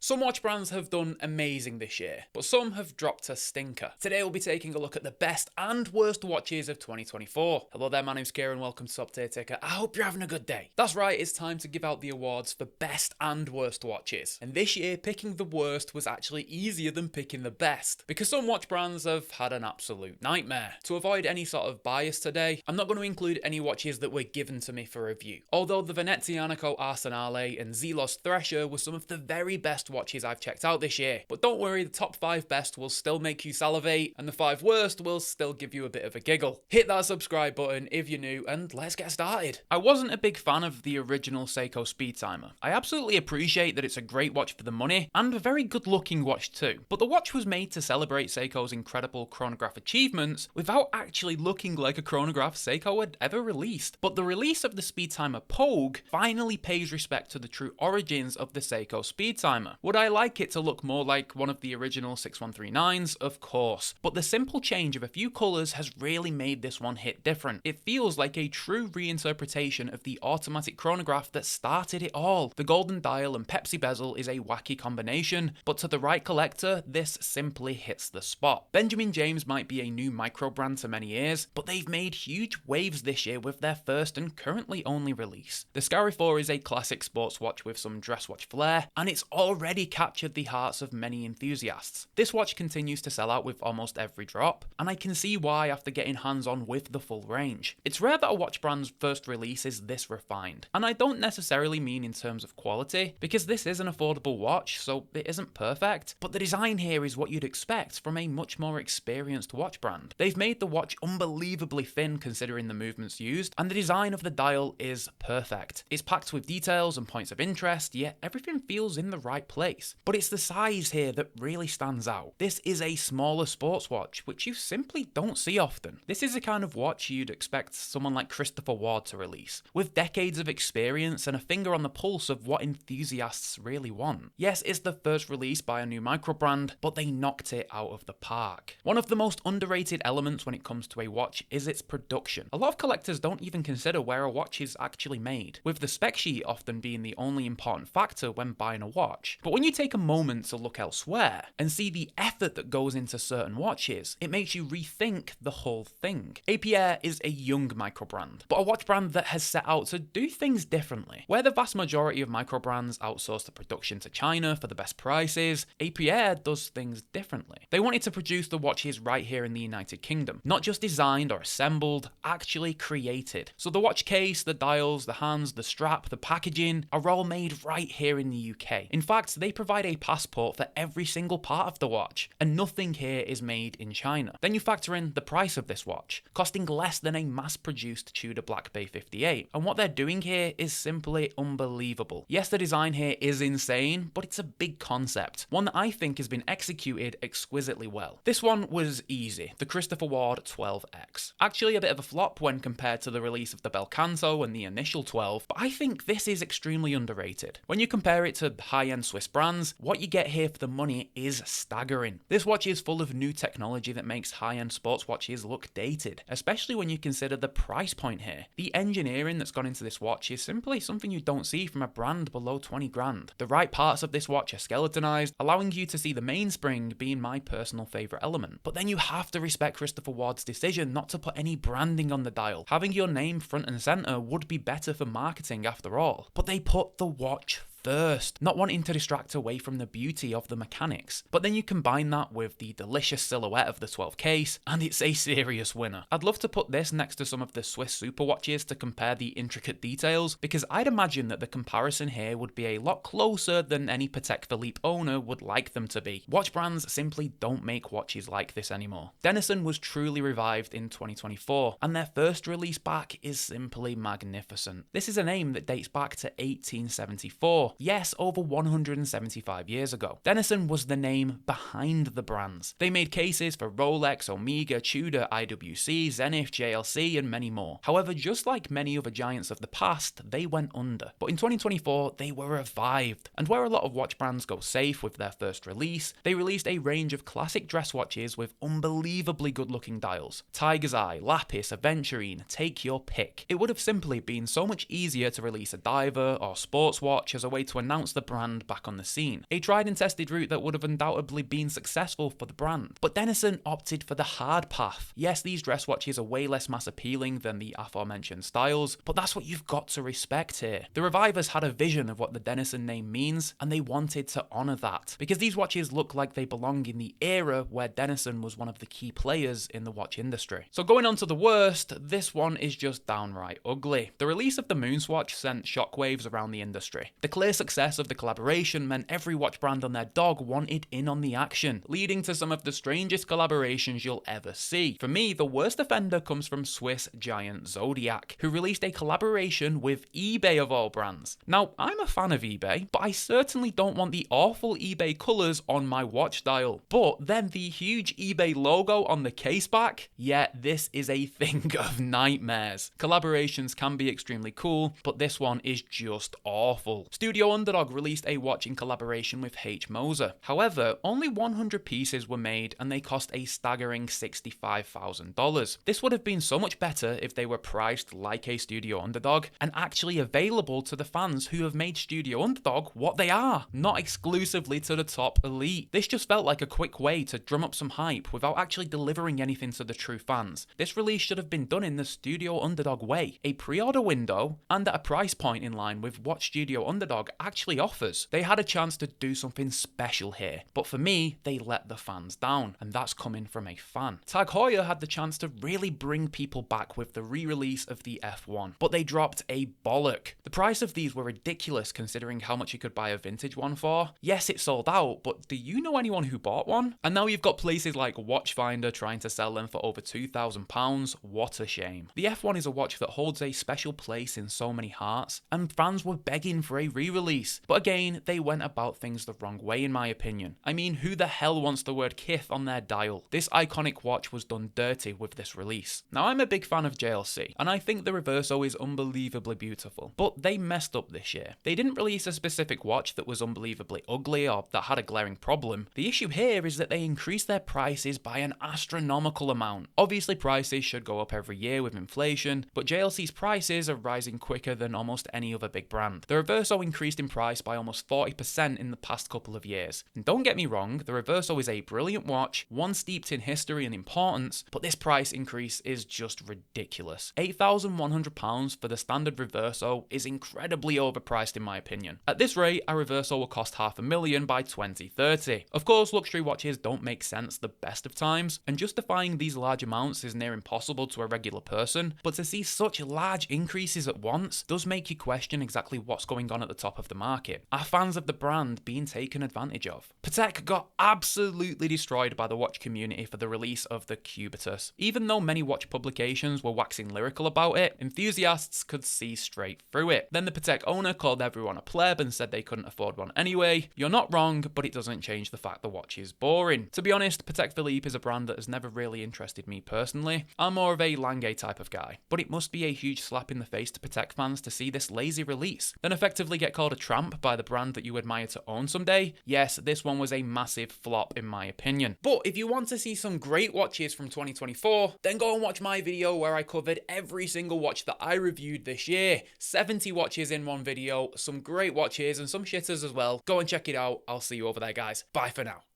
Some watch brands have done amazing this year, but some have dropped a stinker. Today we'll be taking a look at the best and worst watches of 2024. Hello there, my name's Kieran, welcome to Top Tier Ticker. I hope you're having a good day. That's right, it's time to give out the awards for best and worst watches. And this year, picking the worst was actually easier than picking the best, because some watch brands have had an absolute nightmare. To avoid any sort of bias today, I'm not going to include any watches that were given to me for review. Although the Venezianico Arsenale and Zelos Thresher were some of the very best watches I've checked out this year. But don't worry, the top 5 best will still make you salivate, and the 5 worst will still give you a bit of a giggle. Hit that subscribe button if you're new, and let's get started. I wasn't a big fan of the original Seiko Speed Timer. I absolutely appreciate that it's a great watch for the money, and a very good looking watch too. But the watch was made to celebrate Seiko's incredible chronograph achievements without actually looking like a chronograph Seiko had ever released. But the release of the Speed Timer Pogue finally pays respect to the true origins of the Seiko Speed Timer. Would I like it to look more like one of the original 6139s? Of course. But the simple change of a few colours has really made this one hit different. It feels like a true reinterpretation of the automatic chronograph that started it all. The golden dial and Pepsi bezel is a wacky combination, but to the right collector, this simply hits the spot. Benjamin James might be a new micro brand to many ears, but they've made huge waves this year with their first and currently only release. The Scary 4 is a classic sports watch with some dress watch flair, and it's already captured the hearts of many enthusiasts. This watch continues to sell out with almost every drop, and I can see why after getting hands-on with the full range. It's rare that a watch brand's first release is this refined, and I don't necessarily mean in terms of quality, because this is an affordable watch, so it isn't perfect, but the design here is what you'd expect from a much more experienced watch brand. They've made the watch unbelievably thin considering the movements used, and the design of the dial is perfect. It's packed with details and points of interest, yet everything feels in the right place. But it's the size here that really stands out. This is a smaller sports watch, which you simply don't see often. This is the kind of watch you'd expect someone like Christopher Ward to release, with decades of experience and a finger on the pulse of what enthusiasts really want. Yes, it's the first release by a new micro brand, but they knocked it out of the park. One of the most underrated elements when it comes to a watch is its production. A lot of collectors don't even consider where a watch is actually made, with the spec sheet often being the only important factor when buying a watch. But when you take a moment to look elsewhere and see the effort that goes into certain watches, it makes you rethink the whole thing. APR is a young micro brand, but a watch brand that has set out to do things differently. Where the vast majority of micro brands outsource the production to China for the best prices, APR does things differently. They wanted to produce the watches right here in the United Kingdom, not just designed or assembled, actually created. So the watch case, the dials, the hands, the strap, the packaging are all made right here in the UK. In fact, they provide a passport for every single part of the watch, and nothing here is made in China. Then you factor in the price of this watch, costing less than a mass-produced Tudor Black Bay 58, and what they're doing here is simply unbelievable. Yes, the design here is insane, but it's a big concept, one that I think has been executed exquisitely well. This one was easy, the Christopher Ward 12X. Actually a bit of a flop when compared to the release of the Belcanto and the initial 12, but I think this is extremely underrated. When you compare it to high-end Swiss brands, what you get here for the money is staggering. This watch is full of new technology that makes high-end sports watches look dated, especially when you consider the price point here. The engineering that's gone into this watch is simply something you don't see from a brand below 20 grand. The right parts of this watch are skeletonized, allowing you to see the mainspring being my personal favorite element. But then you have to respect Christopher Ward's decision not to put any branding on the dial. Having your name front and center would be better for marketing after all. But they put the watch first, not wanting to distract away from the beauty of the mechanics. But then you combine that with the delicious silhouette of the 12 case, and it's a serious winner. I'd love to put this next to some of the Swiss super watches to compare the intricate details, because I'd imagine that the comparison here would be a lot closer than any Patek Philippe owner would like them to be. Watch brands simply don't make watches like this anymore. Denison was truly revived in 2024, and their first release back is simply magnificent. This is a name that dates back to 1874. Yes, over 175 years ago. Denison was the name behind the brands. They made cases for Rolex, Omega, Tudor, IWC, Zenith, JLC, and many more. However, just like many other giants of the past, they went under. But in 2024, they were revived. And where a lot of watch brands go safe with their first release, they released a range of classic dress watches with unbelievably good-looking dials. Tiger's Eye, Lapis, Aventurine, take your pick. It would have simply been so much easier to release a diver or sports watch as a way way to announce the brand back on the scene. A tried and tested route that would have undoubtedly been successful for the brand. But Denison opted for the hard path. Yes, these dress watches are way less mass appealing than the aforementioned styles, but that's what you've got to respect here. The Revivers had a vision of what the Denison name means, and they wanted to honour that, because these watches look like they belong in the era where Denison was one of the key players in the watch industry. So going on to the worst, this one is just downright ugly. The release of the Moonswatch sent shockwaves around the industry. The clear success of the collaboration meant every watch brand and their dog wanted in on the action, leading to some of the strangest collaborations you'll ever see. For me, the worst offender comes from Swiss giant Zodiac, who released a collaboration with eBay of all brands. Now, I'm a fan of eBay, but I certainly don't want the awful eBay colours on my watch dial. But then the huge eBay logo on the case back? Yeah, this is a thing of nightmares. Collaborations can be extremely cool, but this one is just awful. Studio Underdog released a watch in collaboration with H. Moser. However, only 100 pieces were made and they cost a staggering $65,000. This would have been so much better if they were priced like a Studio Underdog and actually available to the fans who have made Studio Underdog what they are, not exclusively to the top elite. This just felt like a quick way to drum up some hype without actually delivering anything to the true fans. This release should have been done in the Studio Underdog way, a pre-order window and at a price point in line with what Studio Underdog actually offers. They had a chance to do something special here, but for me, they let the fans down, and that's coming from a fan. Tag Heuer had the chance to really bring people back with the re-release of the F1, but they dropped a bollock. The price of these were ridiculous considering how much you could buy a vintage one for. Yes, it sold out, but do you know anyone who bought one? And now you've got places like Watchfinder trying to sell them for over £2,000. What a shame. The F1 is a watch that holds a special place in so many hearts, and fans were begging for a re-release. But again, they went about things the wrong way in my opinion. I mean, who the hell wants the word Kith on their dial? This iconic watch was done dirty with this release. Now, I'm a big fan of JLC, and I think the Reverso is unbelievably beautiful, but they messed up this year. They didn't release a specific watch that was unbelievably ugly or that had a glaring problem. The issue here is that they increased their prices by an astronomical amount. Obviously, prices should go up every year with inflation, but JLC's prices are rising quicker than almost any other big brand. The Reverso increased in price by almost 40% in the past couple of years. And don't get me wrong, the Reverso is a brilliant watch, one steeped in history and importance, but this price increase is just ridiculous. £8,100 for the standard Reverso is incredibly overpriced in my opinion. At this rate, a Reverso will cost $500,000 by 2030. Of course, luxury watches don't make sense the best of times, and justifying these large amounts is near impossible to a regular person, but to see such large increases at once does make you question exactly what's going on at the top of the market. Are fans of the brand being taken advantage of? Patek got absolutely destroyed by the watch community for the release of the Cubitus. Even though many watch publications were waxing lyrical about it, enthusiasts could see straight through it. Then the Patek owner called everyone a pleb and said they couldn't afford one anyway. You're not wrong, but it doesn't change the fact the watch is boring. To be honest, Patek Philippe is a brand that has never really interested me personally. I'm more of a Lange type of guy, but it must be a huge slap in the face to Patek fans to see this lazy release, then effectively get called a tramp by the brand that you admire to own someday. Yes, this one was a massive flop in my opinion. But if you want to see some great watches from 2024, then go and watch my video where I covered every single watch that I reviewed this year. 70 watches in one video, some great watches and some shitters as well. Go and check it out. I'll see you over there, guys. Bye for now.